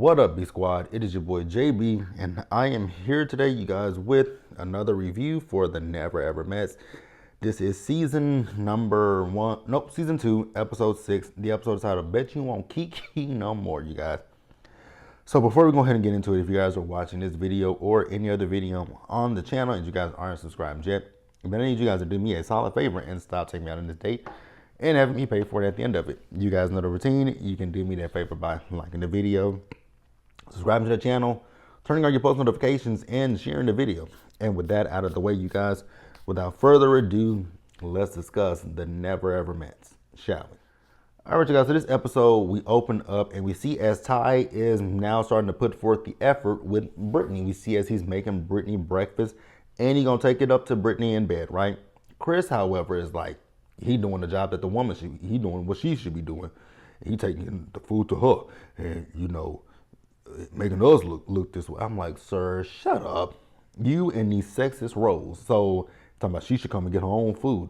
What up, B Squad? It is your boy JB, and I am here today, you guys, with another review for the Never Ever Mets. This is season number season 2, episode 6. The episode is titled Bet You Won't Kiki No More, you guys. So before we go ahead and get into it, if you guys are watching this video or any other video on the channel and you guys aren't subscribed yet, then I need you guys to do me a solid favor and stop taking me out on this date and having me pay for it at the end of it. You guys know the routine. You can do me that favor by liking the video, subscribing to the channel, turning on your post notifications, and sharing the video. And with that out of the way, you guys, without further ado, let's discuss the Never Ever Mets, shall we? All right, you guys, so this episode, we open up and we see as Ty is now starting to put forth the effort with Brittany. We see as he's making Brittany breakfast and he's going to take it up to Brittany in bed, right? Chris, however, is like, he doing the job that the woman he doing what she should be doing. He taking the food to her and, making us look this way. I'm like, sir, shut up. You in these sexist roles. So talking about she should come and get her own food.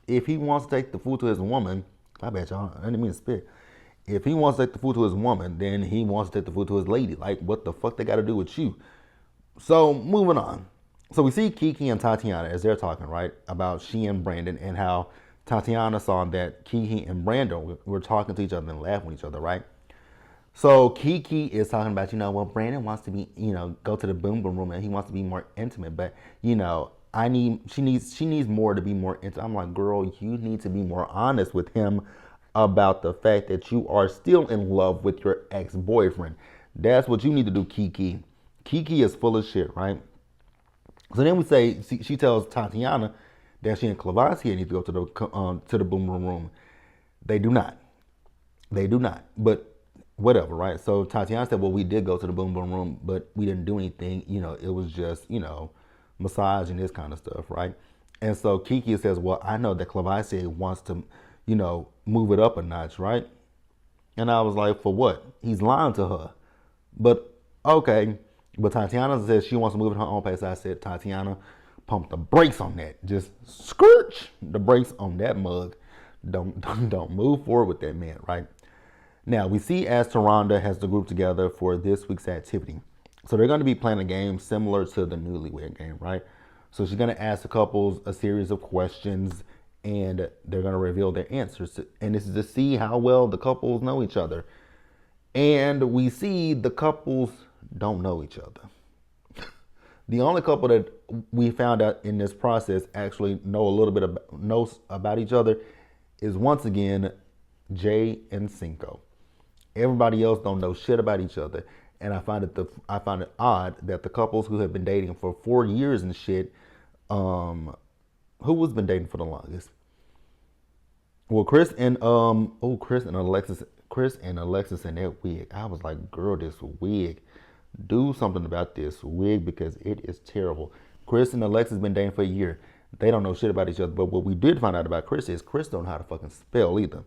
If he wants to take the food to his woman, I bet y'all, I didn't mean to spit. If he wants to take the food to his woman, then he wants to take the food to his lady. Like, what the fuck they got to do with you? So moving on. So we see Kiki and Tatiana as they're talking, right, about she and Brandon, and how Tatiana saw that Kiki and Brandon were talking to each other and laughing with each other, right? So Kiki is talking about, well, Brandon wants to be, go to the boom boom room and he wants to be more intimate, but she needs more to be more intimate. I'm like, girl, you need to be more honest with him about the fact that you are still in love with your ex-boyfriend. That's what you need to do, Kiki. Kiki is full of shit, right? So then we say she tells Tatiana that she and Clavassier need to go to the boom boom room. They do not. But whatever, right? So Tatiana said, well, we did go to the boom boom room, but we didn't do anything. It was just, massage and this kind of stuff, right? And so Kiki says, well, I know that Clavassier wants to, move it up a notch, right? And I was like, for what? He's lying to her. But okay. But Tatiana says she wants to move at her own pace. I said, Tatiana, pump the brakes on that. Just scorch the brakes on that mug. Don't move forward with that man, right? Now, we see as Taronda has the group together for this week's activity. So they're going to be playing a game similar to the Newlywed Game, right? So she's going to ask the couples a series of questions, and they're going to reveal their answers. And this is to see how well the couples know each other. And we see the couples don't know each other. The only couple that we found out in this process actually knows about each other is, once again, Jay and Cinco. Everybody else don't know shit about each other, and I find it odd that the couples who have been dating for 4 years and shit, who has been dating for the longest? Well, Chris and Alexis and that wig. I was like, girl, this wig, do something about this wig because it is terrible. Chris and Alexis been dating for a year. They don't know shit about each other, but what we did find out about Chris is Chris don't know how to fucking spell either.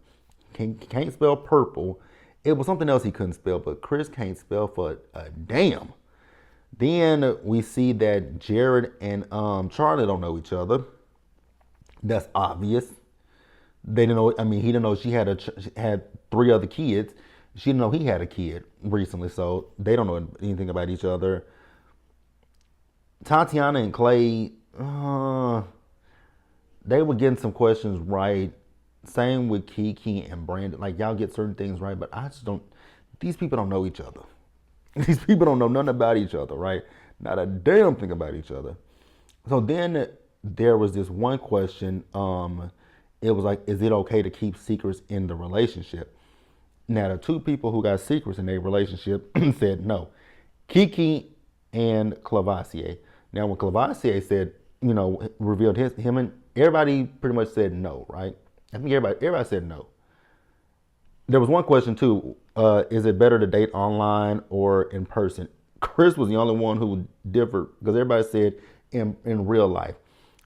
Can't spell purple. It was something else he couldn't spell, but Chris can't spell for a damn. Then we see that Jared and Charlie don't know each other. That's obvious. They didn't know. I mean, he didn't know she had 3 other kids. She didn't know he had a kid recently, so they don't know anything about each other. Tatiana and Clay, they were getting some questions right. Same with Kiki and Brandon. Like, y'all get certain things right, but I just don't. These people don't know each other. These people don't know nothing about each other, right? Not a damn thing about each other. So then there was this one question. It was like, is it okay to keep secrets in the relationship? Now, the 2 people who got secrets in their relationship said no. Kiki and Clavassier. Now, when Clavassier said, revealed him and everybody pretty much said no, right? I think everybody said no. There was one question too. Is it better to date online or in person? Chris was the only one who differed because everybody said in real life.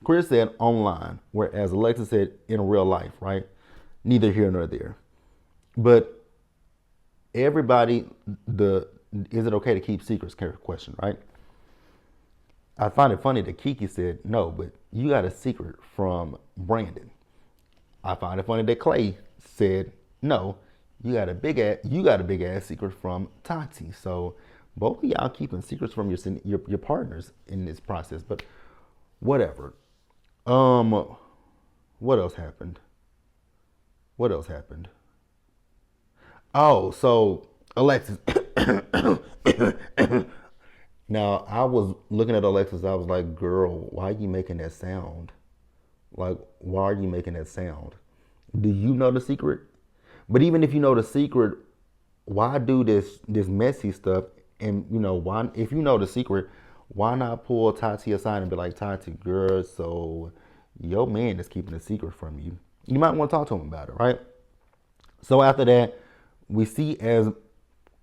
Chris said online, whereas Alexis said in real life, right? Neither here nor there. But everybody, is it okay to keep secrets question, right? I find it funny that Kiki said no, but you got a secret from Brandon. I find it funny that Clay said no. You got a big ass secret from Tati. So both of y'all keeping secrets from your partners in this process. But whatever. Um, what else happened? What else happened? Oh, so Alexis. Now I was looking at Alexis. I was like, "Girl, why are you making that sound? Like, why are you making that sound? Do you know the secret? But even if you know the secret, why do this messy stuff? And why? If you know the secret, why not pull Tati aside and be like, Tati, girl, so your man is keeping a secret from you. You might want to talk to him about it, right? So after that, we see as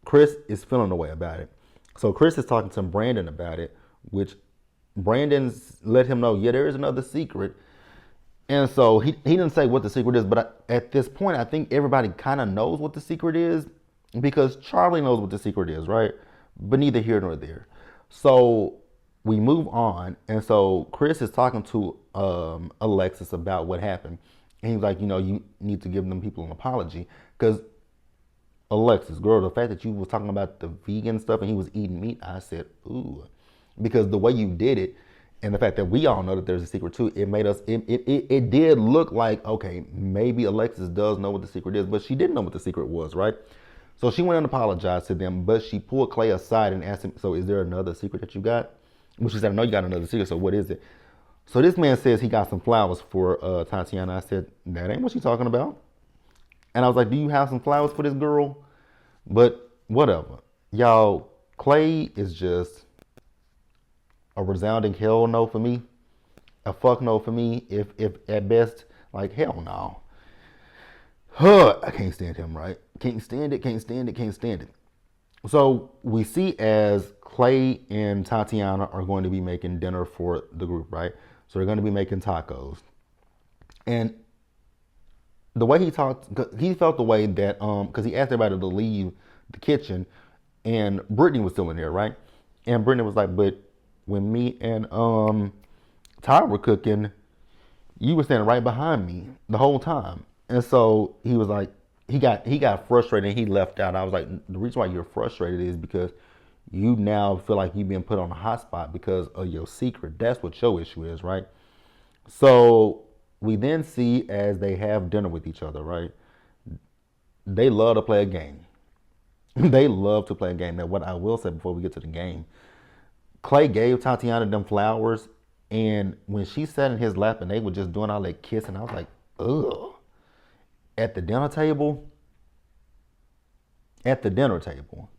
Chris is feeling the way about it. So Chris is talking to Brandon about it, which Brandon's let him know, yeah, there is another secret. And so he didn't say what the secret is, but at this point, I think everybody kind of knows what the secret is because Charlie knows what the secret is, right? But neither here nor there. So we move on, and so Chris is talking to Alexis about what happened, and he's like, you need to give them people an apology because Alexis, girl, the fact that you was talking about the vegan stuff and he was eating meat, I said, ooh, because the way you did it, and the fact that we all know that there's a secret too, it made us. It did look like okay, maybe Alexis does know what the secret is, but she didn't know what the secret was, right? So she went and apologized to them, but she pulled Clay aside and asked him, "So is there another secret that you got?" Well, she said, "I know you got another secret. So what is it?" So this man says he got some flowers for Tatiana. I said, "That ain't what she's talking about." And I was like, "Do you have some flowers for this girl?" But whatever. Y'all, Clay is just a resounding hell no for me. A fuck no for me. If at best, like hell no. Huh, I can't stand him, right? Can't stand it, can't stand it, can't stand it. So we see as Clay and Tatiana are going to be making dinner for the group, right? So they're going to be making tacos. And the way he talked, he felt the way that because he asked everybody to leave the kitchen, and Brittany was still in there, right? And Brittany was like, "But when me and Ty were cooking, you were standing right behind me the whole time." And so he was like, he got frustrated and he left out. I was like, the reason why you're frustrated is because you now feel like you've been put on a hot spot because of your secret. That's what your issue is, right? So we then see as they have dinner with each other, right? They love to play a game. They love to play a game. Now, what I will say before we get to the game, Clay gave Tatiana them flowers, and when she sat in his lap and they were just doing all that kissing, I was like, ugh. At the dinner table, at the dinner table,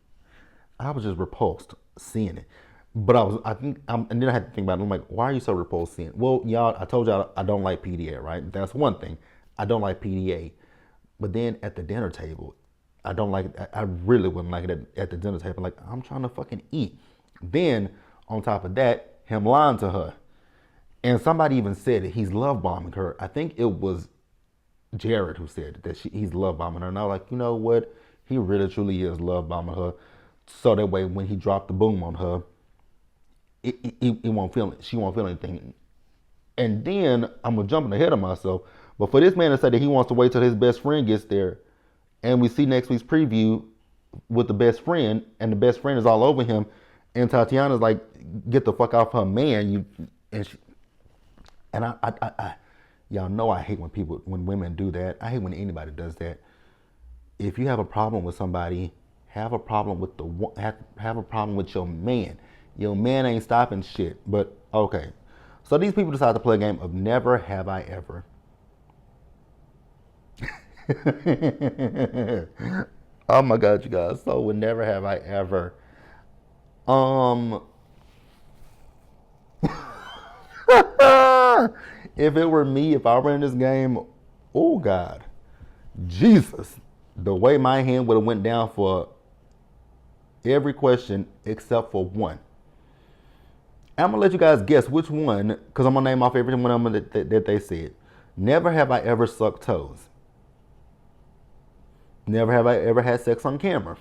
I was just repulsed seeing it. But and then I had to think about it. I'm like, why are you so repulsed seeing it? Well, y'all, I told y'all I don't like PDA, right? That's one thing. I don't like PDA. But then at the dinner table, I don't like it. I really wouldn't like it at the dinner table. Like, I'm trying to fucking eat. Then, on top of that, him lying to her. And somebody even said that he's love bombing her. I think it was Jared who said that he's love bombing her. And I was like, you know what? He really truly is love bombing her. So that way, when he dropped the boom on her, it won't feel it. She won't feel anything. And then I'm jumping ahead of myself. But for this man to say that he wants to wait till his best friend gets there, and we see next week's preview with the best friend, and the best friend is all over him, and Tatiana's like, "Get the fuck off her man!" I y'all know I hate when women do that. I hate when anybody does that. If you have a problem with somebody, have a problem with have a problem with your man. Your man ain't stopping shit. But okay, so these people decide to play a game of Never Have I Ever. Oh my God, you guys! So with Never Have I Ever, um, if it were me, if I were in this game, oh God, Jesus, the way my hand would have went down for every question except for one. I'm gonna let you guys guess which one, because I'm gonna name off every one of them that they said. Never have I ever sucked toes. Never have I ever had sex on camera.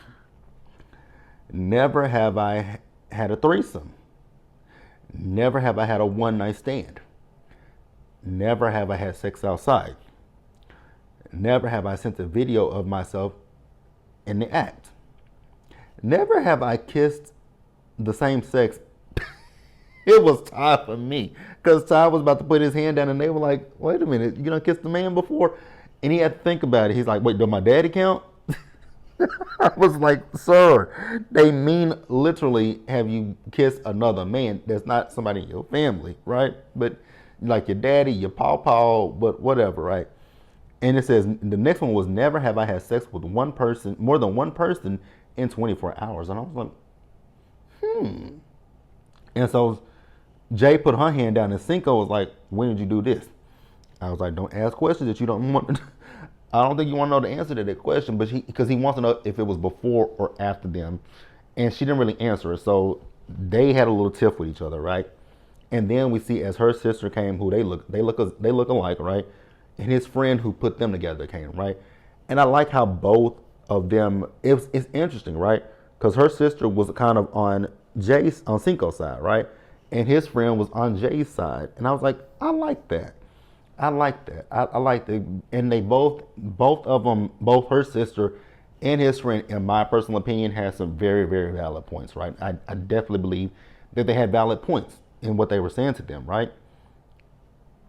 Never have I had a threesome. Never have I had a one night stand. Never have I had sex outside. Never have I sent a video of myself in the act. Never have I kissed the same sex. It was Ty for me. Because Ty was about to put his hand down and they were like, wait a minute, you done kissed the man before? And he had to think about it. He's like, wait, does my daddy count? I was like, sir, they mean literally have you kissed another man that's not somebody in your family, right? But like your daddy, your pawpaw, but whatever, right? And it says the next one was never have I had sex with one person, more than one person in 24 hours. And I was like, And so Jay put her hand down and Cinco was like, when did you do this? I was like, don't ask questions that you don't want. I don't think you want to know the answer to that question, but because he wants to know if it was before or after them. And she didn't really answer it. So they had a little tiff with each other, right? And then we see as her sister came, who they look alike, right? And his friend who put them together came, right? And I like how both of them, it's interesting, right? Because her sister was kind of on Cinco's side, right? And his friend was on Jay's side. And I was like, I like that. I like that. I like that. And they both of them, both her sister and his friend, in my personal opinion, had some very, very valid points, right? I definitely believe that they had valid points in what they were saying to them, right?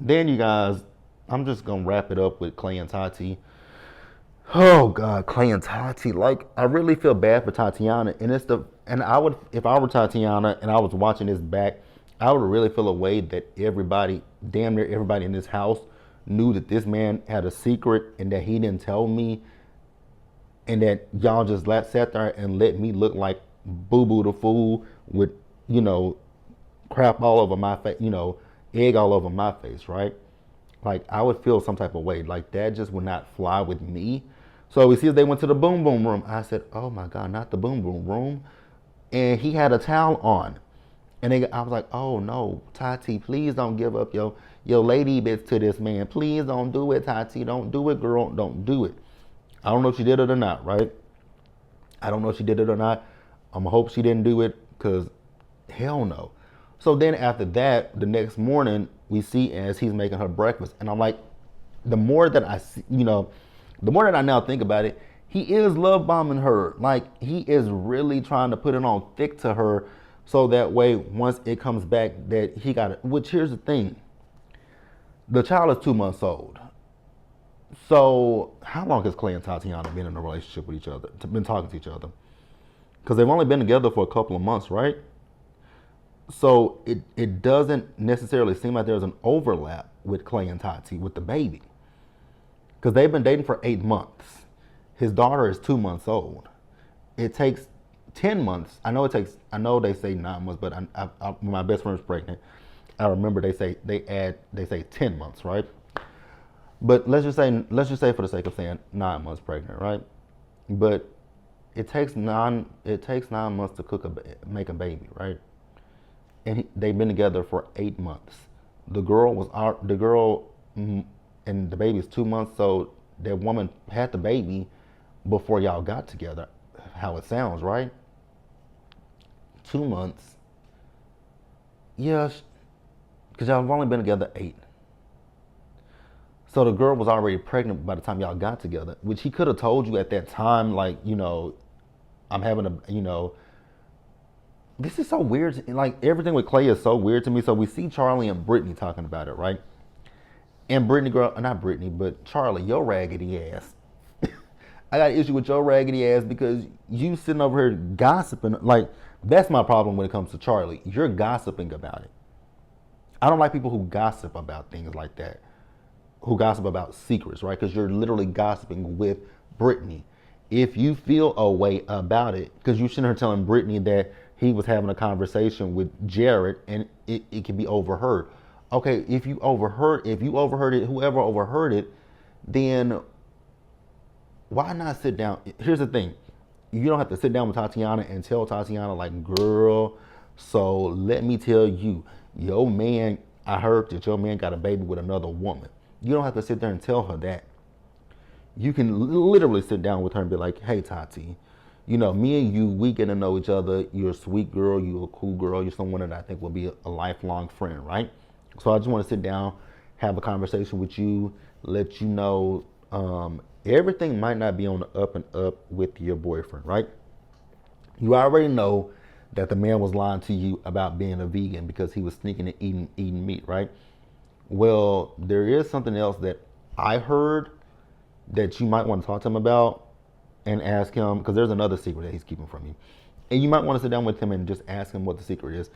Then you guys, I'm just gonna wrap it up with Clay and Tati. Oh God, Clay and Tati. Like, I really feel bad for Tatiana. And I would, if I were Tatiana and I was watching this back, I would really feel a way that everybody, damn near everybody in this house, knew that this man had a secret and that he didn't tell me, and that y'all just sat there and let me look like Boo Boo the Fool with, crap all over my face, egg all over my face, right? Like, I would feel some type of way. Like, that just would not fly with me. So we see they went to the boom boom room. I said, oh my God, not the boom boom room. And he had a towel on. And I was like, oh no, Tati, please don't give up your lady bits to this man. Please don't do it, Tati. Don't do it, girl. Don't do it. I don't know if she did it or not, right? I don't know if she did it or not. I'm hope she didn't do it, because hell no. So then after that, the next morning, we see as he's making her breakfast. And I'm like, the more that I see, the more that I now think about it, he is love bombing her. Like, he is really trying to put it on thick to her, so that way, once it comes back, that he got it. Which, here's the thing. The child is 2 months old. So how long has Clay and Tatiana been in a relationship with each other, been talking to each other? Because they've only been together for a couple of months, right? So it doesn't necessarily seem like there's an overlap with Clay and Tati with the baby. Because they've been dating for 8 months. His daughter is 2 months old. It takes 10 months. I know they say 9 months, but when my best friend's pregnant, I remember they say 10 months, right? But let's just say for the sake of saying 9 months pregnant, right? But it takes 9 months to make a baby, right? And they've been together for 8 months. The girl and the baby is 2 months, so that woman had the baby before y'all got together. How it sounds, right? 2 months. Yeah, because y'all have only been together 8. So the girl was already pregnant by the time y'all got together, which he could have told you at that time, like, I'm having this is so weird. Like, everything with Clay is so weird to me. So we see Charlie and Brittany talking about it, right? And not Brittany, but Charlie, your raggedy ass. I got an issue with your raggedy ass because you sitting over here gossiping. Like, that's my problem when it comes to Charlie. You're gossiping about it. I don't like people who gossip about things like that, who gossip about secrets, right? Because you're literally gossiping with Brittany. If you feel a way about it, because you shouldn't have telling Brittany that he was having a conversation with Jared and it can be overheard. Okay, if you overheard it, whoever overheard it, then why not sit down? Here's the thing. You don't have to sit down with Tatiana and tell Tatiana, like, girl, so let me tell you, I heard that your man got a baby with another woman. You don't have to sit there and tell her that. You can literally sit down with her and be like, hey, Tati, me and you, we get to know each other. You're a sweet girl. You're a cool girl. You're someone that I think will be a lifelong friend, right? So I just want to sit down, have a conversation with you, let you know everything might not be on the up and up with your boyfriend, right? You already know that the man was lying to you about being a vegan because he was sneaking and eating meat, right? Well, there is something else that I heard that you might want to talk to him about and ask him, because there's another secret that he's keeping from you. And you might want to sit down with him and just ask him what the secret is.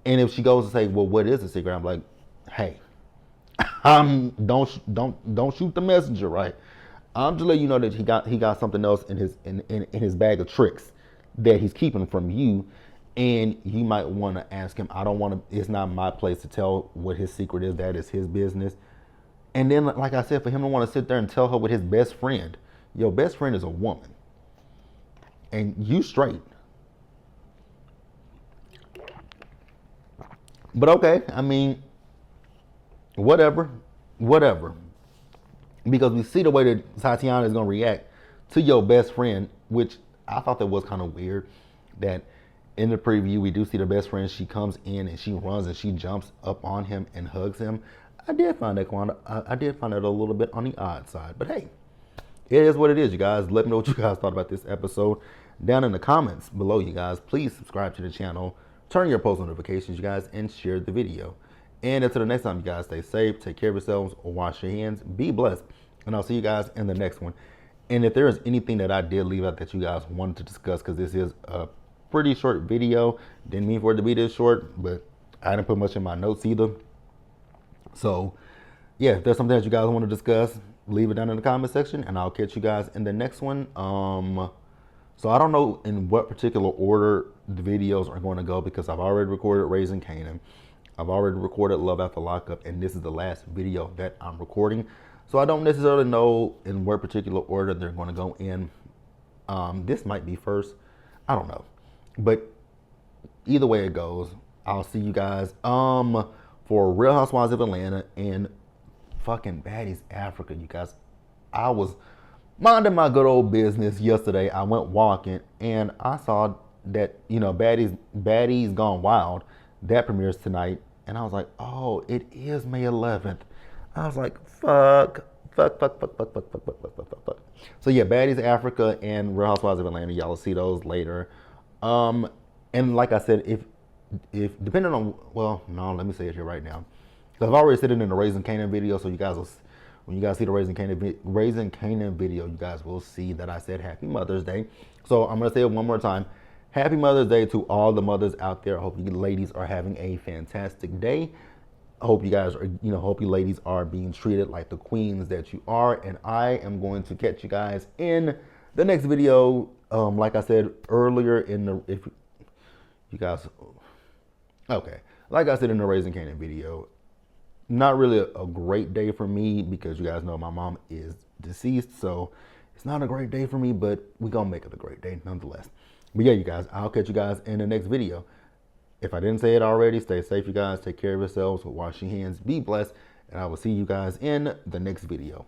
And if she goes to say, "Well, what is the secret?" I'm like, "Hey, don't shoot the messenger, right? I'm just letting you know that he got something else in his bag of tricks that he's keeping from you, and you might want to ask him. I don't want to. It's not my place to tell what his secret is. That is his business. And then, like I said, for him to want to sit there and tell her with his best friend, your best friend is a woman, and you straight. But okay, I mean, whatever, whatever. Because we see the way that Tatiana is going to react to your best friend, which I thought that was kind of weird. That in the preview, we do see the best friend. She comes in and she runs and she jumps up on him and hugs him. I did find that a little bit on the odd side. But hey, it is what it is, you guys. Let me know what you guys thought about this episode down in the comments below, you guys. Please subscribe to the channel, turn your post notifications, you guys, and share the video. And until the next time, you guys, stay safe, take care of yourselves, wash your hands, be blessed, and I'll see you guys in the next one. And if there is anything that I did leave out that you guys wanted to discuss, because this is a pretty short video, didn't mean for it to be this short, but I didn't put much in my notes either. So yeah, if there's something that you guys want to discuss, leave it down in the comment section, and I'll catch you guys in the next one. So I don't know in what particular order the videos are going to go, because I've already recorded Raising Canaan. I've already recorded Love After Lockup, and this is the last video that I'm recording. So I don't necessarily know in what particular order they're going to go in. This might be first. I don't know. But either way it goes, I'll see you guys for Real Housewives of Atlanta and fucking Baddies Africa, you guys. I was minding my good old business yesterday. I went walking and I saw that, you know, Baddies Gone Wild, that premieres tonight. And I was like, oh, it is May 11th. I was like, fuck. So yeah, Baddies Africa and Real Housewives of Atlanta, y'all will see those later. And like I said, if depending on, well, no, let me say it here right now. I've already said it in the Raising Canaan video, so you guys will, when you guys see the Raising Canaan video, you guys will see that I said Happy Mother's Day. So I'm gonna say it one more time. Happy Mother's Day to all the mothers out there. I hope you ladies are having a fantastic day. I hope you guys are, you know, hope you ladies are being treated like the queens that you are. And I am going to catch you guys in the next video. Like I said earlier in the, if you guys, okay, like I said in the Raising Canaan video, not really a great day for me, because you guys know my mom is deceased. So it's not a great day for me, but we're going to make it a great day nonetheless. But yeah, you guys, I'll catch you guys in the next video. If I didn't say it already, stay safe, you guys. Take care of yourselves. Wash your hands. Be blessed. And I will see you guys in the next video.